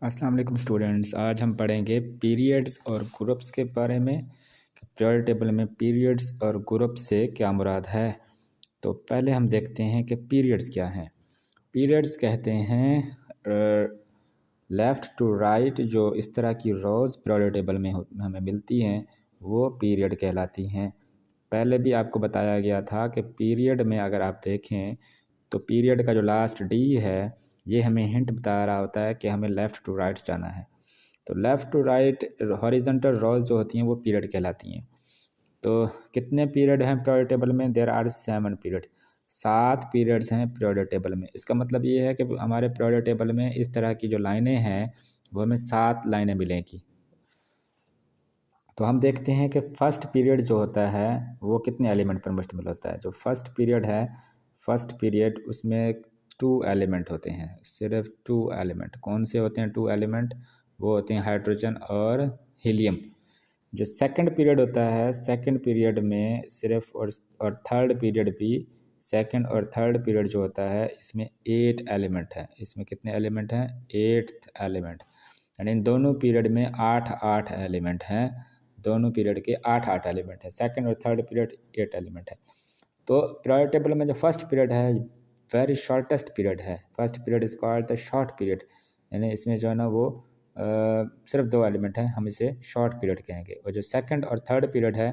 अस्सलाम वालेकुम स्टूडेंट्स। आज हम पढ़ेंगे पीरियड्स और ग्रुप्स के बारे में। पीरियड टेबल में पीरियड्स और ग्रुप से क्या मुराद है। तो पहले हम देखते हैं कि पीरियड्स क्या हैं। पीरियड्स कहते हैं लेफ़्ट टू राइट जो इस तरह की रोज़ पीरियड टेबल में हमें मिलती हैं वो पीरियड कहलाती हैं। पहले भी आपको बताया गया था कि पीरियड में अगर आप देखें तो पीरियड का जो लास्ट डी है ये हमें हिंट बता रहा होता है कि हमें लेफ़्ट टू राइट जाना है। तो लेफ़्ट टू राइट हॉरिजॉन्टल रोज जो होती हैं वो पीरियड कहलाती हैं। तो कितने पीरियड हैं पीरियड टेबल में? There are 7 period. 7 पीरियड्स हैं पीरियड टेबल में। इसका मतलब ये है कि हमारे पीरियड टेबल में इस तरह की जो लाइनें हैं वो हमें 7 लाइनें मिलेंगी। तो हम देखते हैं कि फ़र्स्ट पीरियड जो होता है वो कितने एलिमेंट पर मुश्तमिल होता है। जो फर्स्ट पीरियड है फर्स्ट पीरियड उसमें 2 एलिमेंट होते हैं, सिर्फ 2 एलिमेंट। कौन से होते हैं 2 एलिमेंट? वो होते हैं हाइड्रोजन और हीलियम। जो सेकंड पीरियड होता है सेकंड पीरियड में सिर्फ और थर्ड पीरियड भी सेकंड और थर्ड पीरियड जो होता है इसमें 8 एलिमेंट हैं। इसमें कितने एलिमेंट हैं? 8 एलिमेंट। यानी इन दोनों पीरियड में 8 एलिमेंट हैं। दोनों पीरियड के 8 एलिमेंट हैं। सेकंड और थर्ड पीरियड 8 एलिमेंट है। तो पीरियड टेबल में जो फर्स्ट पीरियड है वेरी शॉर्टेस्ट पीरियड है। First period is called the short period. यानी इसमें जो है ना वो सिर्फ 2 एलिमेंट हैं, हम इसे शॉर्ट पीरियड कहेंगे। और जो सेकंड और थर्ड पीरियड है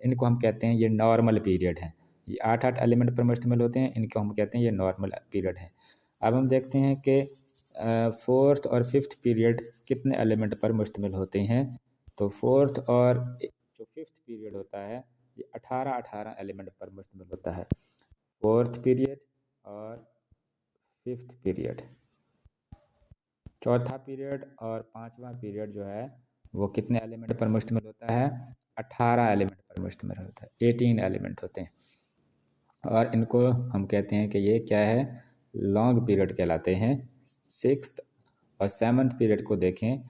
इनको हम कहते हैं ये नॉर्मल पीरियड है। ये 8 एलिमेंट पर मुश्तमिल होते हैं, इनको हम कहते हैं ये नॉर्मल पीरियड है। अब हम देखते हैं कि फोर्थ और फिफ्थ पीरियड कितने एलिमेंट पर मुश्तमिल होते हैं। तो फोर्थ और जो फिफ्थ पीरियड होता है ये 18 एलिमेंट पर मुश्तमिल होता है। फोर्थ पीरियड और फिफ्थ पीरियड। चौथा पीरियड और पांचवा पीरियड जो है वो कितने एलिमेंट पर मुश्तमिल होता है? 18 एलिमेंट पर मुश्तमिल होता है। 18 एलिमेंट होते हैं और इनको हम कहते हैं कि ये क्या है? लॉन्ग पीरियड कहलाते हैं। सिक्स्थ और सेवन्थ पीरियड को देखें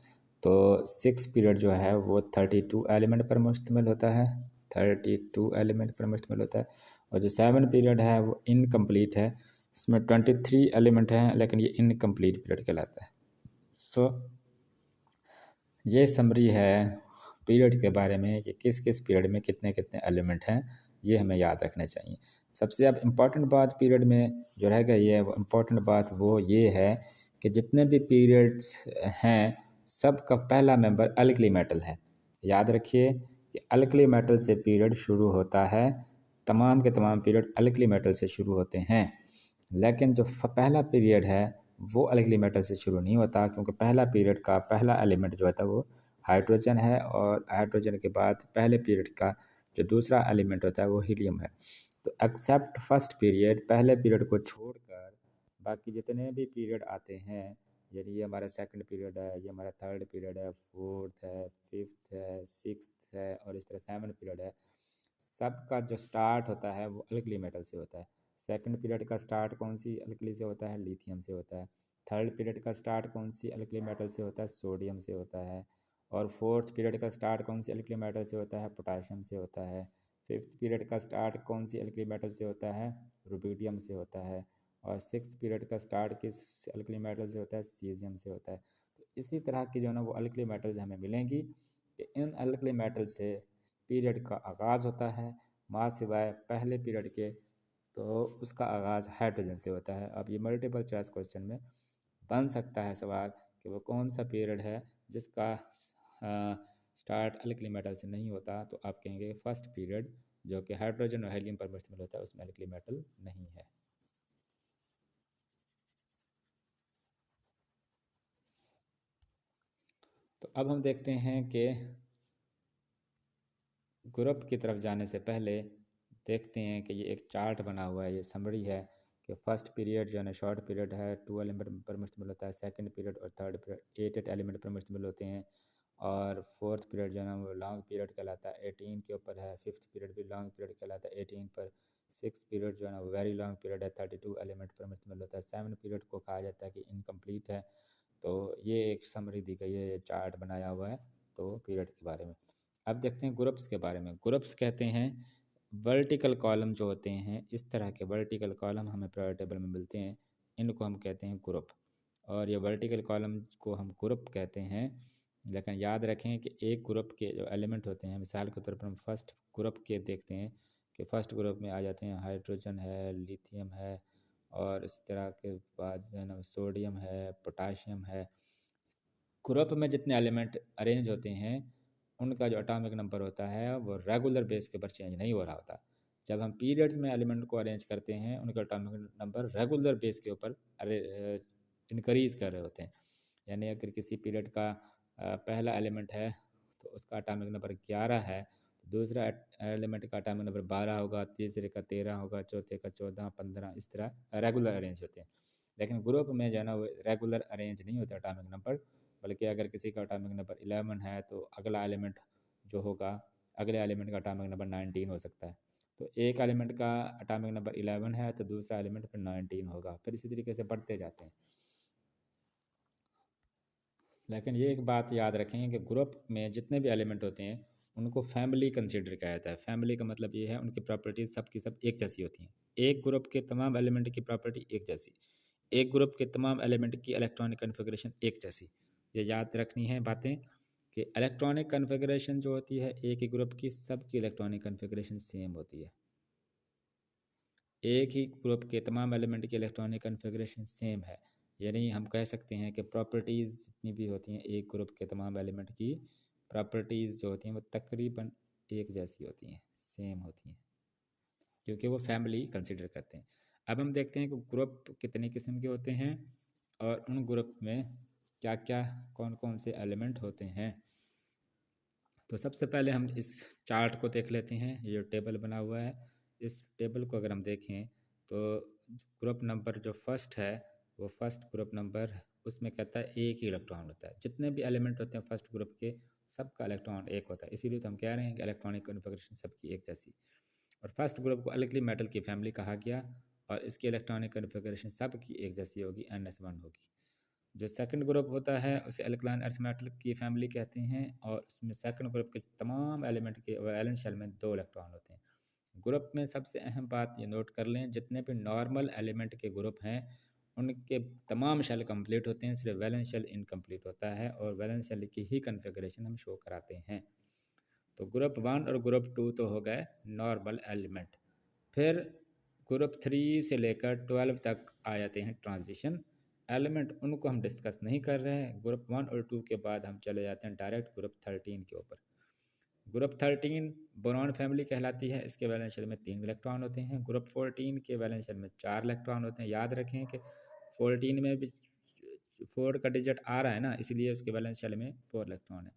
तो सिक्स पीरियड जो है वो 32 एलिमेंट पर मुश्तमिल होता है। 32 एलिमेंट पर मुश्तमिल होता है। और जो सेवन पीरियड है वो इनकम्प्लीट है। इसमें 23 एलिमेंट हैं लेकिन ये इनकम्प्लीट पीरियड कहलाता है। सो ये समरी है पीरियड के बारे में कि किस किस पीरियड में कितने कितने एलिमेंट हैं, ये हमें याद रखने चाहिए। सबसे अब इम्पॉर्टेंट बात पीरियड में जो रह गई है वो इम्पॉर्टेंट बात वो ये है कि जितने भी पीरियड्स हैं सब का पहला मेंबर अल्कली मेटल है। याद रखिए कि अल्कली मेटल से पीरियड शुरू होता है। तमाम के तमाम पीरियड अल्कली मेटल से शुरू होते हैं। लेकिन जो पहला पीरियड है वो अल्कली मेटल से शुरू नहीं होता, क्योंकि पहला पीरियड का पहला एलिमेंट जो होता है वो हाइड्रोजन है और हाइड्रोजन के बाद पहले पीरियड का जो दूसरा एलिमेंट होता है वो हीलियम है। तो एक्सेप्ट फर्स्ट पीरियड, पहले पीरियड को छोड़कर बाकी जितने भी पीरियड आते हैं, यानी ये हमारा सेकंड पीरियड है, ये हमारा थर्ड पीरियड है, फोर्थ है, फिफ्थ है, सिक्स्थ है और इस तरह सेवन पीरियड है, सबका जो स्टार्ट होता है वो अल्कली मेटल से होता है। सेकंड पीरियड का स्टार्ट कौन सी अल्कली से होता है? लिथियम से होता है। थर्ड पीरियड का स्टार्ट कौन सी अल्कली मेटल से होता है? सोडियम से होता है। और फोर्थ पीरियड का स्टार्ट कौन सी अल्कली मेटल से होता है? पोटाशियम से होता है। फिफ्थ पीरियड का स्टार्ट कौन सी अल्कली मेटल से होता है? रुबिडियम से होता है। और सिक्स पीरियड का स्टार्ट किस अल्कली मेटल से होता है? सीजियम से होता है। तो इसी तरह की जो है ना वो अल्कली मेटल्स हमें मिलेंगी कि इन अल्कली मेटल से पीरियड का आगाज़ होता है। माँ सिवाय पहले पीरियड के तो उसका आगाज़ हाइड्रोजन से होता है। अब ये मल्टीपल चॉइस क्वेश्चन में बन सकता है सवाल कि वो कौन सा पीरियड है जिसका स्टार्ट अल्कली मेटल से नहीं होता। तो आप कहेंगे फर्स्ट पीरियड जो कि हाइड्रोजन और हीलियम पर मुश्तमिल होता है उसमें अल्कली मेटल नहीं है। तो अब हम देखते हैं कि ग्रुप की तरफ जाने से पहले देखते हैं कि ये एक चार्ट बना हुआ है, ये समरी है कि फर्स्ट पीरियड जो है ना शॉर्ट पीरियड है, 2 एलिमेंट पर मुश्तमिल होता है। सेकंड पीरियड और थर्ड पीरियड 8 एलिमेंट पर मुश्तमिल होते हैं। और फोर्थ पीरियड जो है ना वो लॉन्ग पीरियड कहलाता है, 18 के ऊपर है। फिफ्थ पीरियड भी लॉन्ग पीरियड कहलाता है 18 पर। सिक्स पीरियड जो है ना वो वेरी लॉन्ग पीरियड है, 32 एलिमेंट पर मुश्तमिल होता है। सेवन पीरियड को कहा जाता है कि इनकम्प्लीट है। तो ये एक समरी दी गई है, ये चार्ट बनाया हुआ है तो पीरियड के बारे में। अब देखते हैं ग्रुप्स के बारे में। ग्रुप्स कहते हैं वर्टिकल कॉलम जो होते हैं, इस तरह के वर्टिकल कॉलम हमें पीरियड टेबल में मिलते हैं, इनको हम कहते हैं ग्रुप। और ये वर्टिकल कॉलम को हम ग्रुप कहते हैं। लेकिन याद रखें कि एक ग्रुप के जो एलिमेंट होते हैं, मिसाल के तौर पर हम फर्स्ट ग्रुप के देखते हैं कि फर्स्ट ग्रुप में आ जाते हैं हाइड्रोजन है, लिथियम है, और इस तरह के बाद जो है ना सोडियम है, पोटाशियम है। ग्रुप में जितने एलिमेंट अरेंज होते हैं उनका जो एटॉमिक नंबर होता है वो रेगुलर बेस के ऊपर चेंज नहीं हो रहा होता। जब हम पीरियड्स में एलिमेंट को अरेंज करते हैं उनका एटॉमिक नंबर रेगुलर बेस के ऊपर इंक्रीज कर रहे होते हैं। यानी अगर किसी पीरियड का पहला एलिमेंट है तो उसका एटॉमिक नंबर 11 है, तो दूसरा एलिमेंट का एटॉमिक नंबर 12 होगा, तीसरे का 13 होगा, चौथे का 14, 15, इस तरह रेगुलर अरेंज होते हैं। लेकिन ग्रुप में जो है ना वो रेगुलर अरेंज नहीं होता एटॉमिक नंबर, बल्कि अगर किसी का एटॉमिक नंबर 11 है तो अगला एलिमेंट जो होगा, अगले एलिमेंट का एटॉमिक नंबर 19 हो सकता है। तो एक एलिमेंट का एटॉमिक नंबर 11 है तो दूसरा एलिमेंट फिर 19 होगा, फिर इसी तरीके से बढ़ते जाते हैं। लेकिन ये एक बात याद रखें कि ग्रुप में जितने भी एलिमेंट होते हैं उनको फैमिली कंसीडर किया जाता है। फैमिली का मतलब ये है उनकी प्रॉपर्टीज़ सबकी सब एक जैसी होती हैं। एक ग्रुप के तमाम एलिमेंट की प्रॉपर्टी एक जैसी, एक ग्रुप के तमाम एलिमेंट की इलेक्ट्रॉनिक कन्फिग्रेशन एक जैसी। ये याद रखनी है बातें कि इलेक्ट्रॉनिक कन्फिग्रेशन जो होती है एक ही ग्रुप की, सबकी इलेक्ट्रॉनिक कन्फिग्रेशन सेम होती है। एक ही ग्रुप के तमाम एलिमेंट की इलेक्ट्रॉनिक कन्फिग्रेशन सेम है। यानी हम कह सकते हैं कि प्रॉपर्टीज़ जितनी भी होती हैं एक ग्रुप के तमाम एलिमेंट की प्रॉपर्टीज़ जो होती हैं वो तकरीबन एक जैसी होती हैं, सेम होती हैं, क्योंकि वो फैमिली कंसिडर करते हैं। अब हम देखते हैं कि ग्रुप कितने किस्म के होते हैं और उन ग्रुप में क्या क्या कौन कौन से एलिमेंट होते हैं। तो सबसे पहले हम इस चार्ट को देख लेते हैं। ये जो टेबल बना हुआ है, इस टेबल को अगर हम देखें तो ग्रुप नंबर जो फर्स्ट है वो फर्स्ट ग्रुप नंबर, उसमें कहता है एक ही इलेक्ट्रॉन होता है। जितने भी एलिमेंट होते हैं फर्स्ट ग्रुप के सबका इलेक्ट्रॉन एक होता है, इसीलिए तो हम कह रहे हैं कि इलेक्ट्रॉनिक कन्फिग्रेशन सबकी एक जैसी। और फर्स्ट ग्रुप को अलगली मेटल की फैमिली कहा गया और इसकी इलेक्ट्रॉनिक कन्फिग्रेशन सबकी एक जैसी होगी, NS1 होगी। जो सेकंड ग्रुप होता है उसे अल्कलाइन अर्थ मेटल की फैमिली कहते हैं और उसमें सेकंड ग्रुप के तमाम एलिमेंट के वैलेंस शेल में 2 इलेक्ट्रॉन होते हैं। ग्रुप में सबसे अहम बात ये नोट कर लें, जितने भी नॉर्मल एलिमेंट के ग्रुप हैं उनके तमाम शेल कंप्लीट होते हैं, सिर्फ वैलेंस शेल इनकम्प्लीट होता है और वैलेंस शेल की ही कन्फिग्रेशन हम शो कराते हैं। तो ग्रुप 1 और ग्रुप 2 तो हो गए नॉर्मल एलिमेंट। फिर ग्रुप 3 से लेकर 12 तक आ जाते हैं ट्रांजिशन एलिमेंट, उनको हम डिस्कस नहीं कर रहे हैं। ग्रुप 1 और 2 के बाद हम चले जाते हैं डायरेक्ट ग्रुप 13 के ऊपर। ग्रुप 13 बोरॉन फैमिली कहलाती है, इसके वैलेंस शेल में 3 इलेक्ट्रॉन होते हैं। ग्रुप 14 के वैलेंस शेल में 4 इलेक्ट्रॉन होते हैं। याद रखें कि 14 में भी 4 का डिजिट आ रहा है ना, इसलिए उसके वैलेंस शेल में 4 इलेक्ट्रॉन है।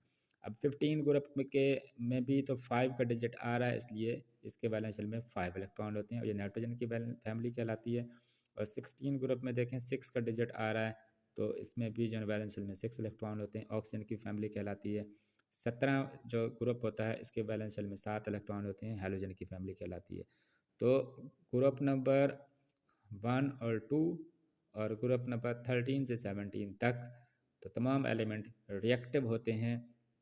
अब 15 ग्रुप के में भी तो 5 का डिजिट आ रहा है, इसलिए इसके वैलेंस शेल में 5 इलेक्ट्रॉन होते हैं और ये नाइट्रोजन की फैमिली कहलाती है। और 16 ग्रुप में देखें 6 का डिजिट आ रहा है, तो इसमें भी जो वैलेंस शेल में 6 इलेक्ट्रॉन होते हैं, ऑक्सीजन की फैमिली कहलाती है। 17 जो ग्रुप होता है इसके वैलेंस शेल में 7 इलेक्ट्रॉन होते हैं, हैलोजन की फैमिली कहलाती है। तो ग्रुप नंबर 1 और 2 और ग्रुप नंबर 13 से 17 तक तो तमाम एलिमेंट रिएक्टिव होते हैं,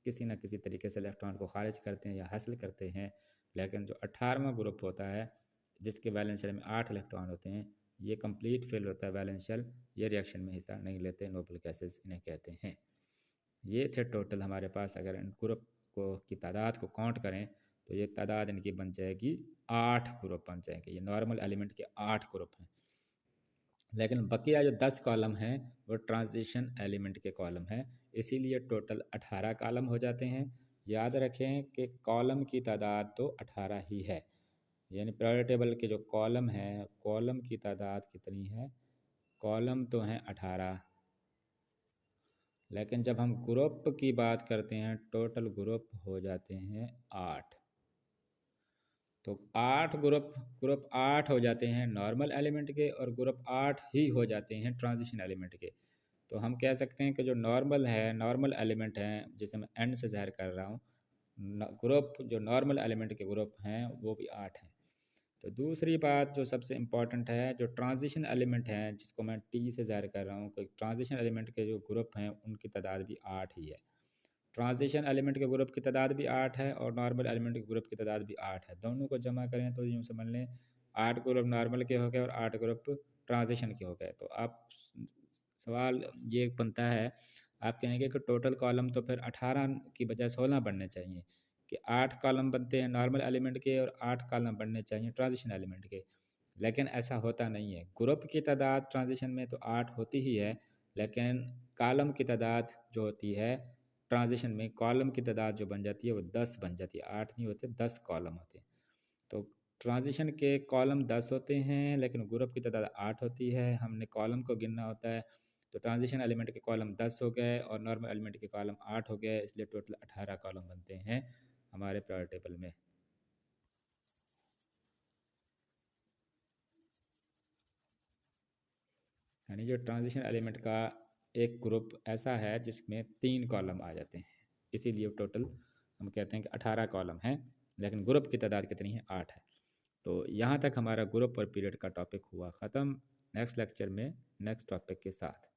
किसी न किसी तरीके से इलेक्ट्रॉन को खारिज करते हैं या हासिल करते हैं। लेकिन जो 18वां ग्रुप होता है जिसके वैलेंस शेल में 8 इलेक्ट्रॉन होते हैं, ये कंप्लीट फेल होता है वैलेंस शेल, ये रिएक्शन में हिस्सा नहीं लेते, नोबल गैसेस इन्हें कहते हैं। ये थे टोटल हमारे पास, अगर इन ग्रुप को की तादाद को काउंट करें तो ये तादाद इनकी बन जाएगी 8 ग्रुप बन जाएंगे। ये नॉर्मल एलिमेंट के 8 ग्रुप हैं। लेकिन बकिया जो 10 कॉलम हैं वो ट्रांजिशन एलिमेंट के कॉलम हैं, इसीलिए टोटल 18 कॉलम हो जाते हैं। याद रखें कि कॉलम की तादाद तो 18 ही है, यानी पीरियोडिक टेबल के जो कॉलम हैं, कॉलम की तादाद कितनी है? कॉलम तो हैं 18, लेकिन जब हम ग्रुप की बात करते हैं टोटल ग्रुप हो जाते हैं 8। तो 8 ग्रुप, ग्रुप 8 हो जाते हैं नॉर्मल एलिमेंट के और ग्रुप 8 ही हो जाते हैं ट्रांजिशन एलिमेंट के। तो हम कह सकते हैं कि जो नॉर्मल है, नॉर्मल एलिमेंट हैं जिसे मैं एन से ज़ाहिर कर रहा हूँ, ग्रुप जो नॉर्मल एलिमेंट के ग्रुप हैं वो भी 8 हैं। तो दूसरी बात जो सबसे इम्पॉर्टेंट है, जो ट्रांजिशन एलिमेंट हैं जिसको मैं टी से ज़ाहिर कर रहा हूँ, कोई ट्रांजिशन एलिमेंट के जो ग्रुप हैं उनकी तादाद भी 8 ही है। ट्रांजिशन एलिमेंट के ग्रुप की तादाद भी 8 है और नॉर्मल एलिमेंट के ग्रुप की तादाद भी 8 है। दोनों को जमा करें तो यूँ समझ लें 8 ग्रुप नॉर्मल के हो गए और 8 ग्रुप ट्रांजिशन के हो गए। तो आप सवाल ये बनता है, आप कहेंगे कि टोटल कॉलम तो फिर 18 की बजाय 16 बनने चाहिए, कि 8 कॉलम बनते हैं नॉर्मल एलिमेंट के और 8 कॉलम बनने चाहिए ट्रांजिशन एलिमेंट के। लेकिन ऐसा होता नहीं है। ग्रुप की तादाद ट्रांजिशन में तो 8 होती ही है, लेकिन कॉलम की तादाद जो होती है ट्रांजिशन में, कॉलम की तादाद जो बन जाती है वो 10 बन जाती है। 8 नहीं होते, 10 कॉलम होते हैं। तो ट्रांजिशन के कॉलम 10 होते हैं, लेकिन ग्रुप की तादाद 8 होती है। हमने कॉलम को गिनना होता है, तो ट्रांजिशन एलिमेंट के कॉलम 10 हो गए और नॉर्मल एलिमेंट के कॉलम 8 हो गए, इसलिए टोटल 18 कॉलम बनते हैं हमारे प्रायोरिटी टेबल में। यानी जो ट्रांजिशन एलिमेंट का एक ग्रुप ऐसा है जिसमें 3 कॉलम आ जाते हैं, इसीलिए टोटल हम कहते हैं कि 18 कॉलम हैं, लेकिन ग्रुप की तादाद कितनी है? 8 है। तो यहाँ तक हमारा ग्रुप और पीरियड का टॉपिक हुआ ख़त्म। नेक्स्ट लेक्चर में नेक्स्ट टॉपिक के साथ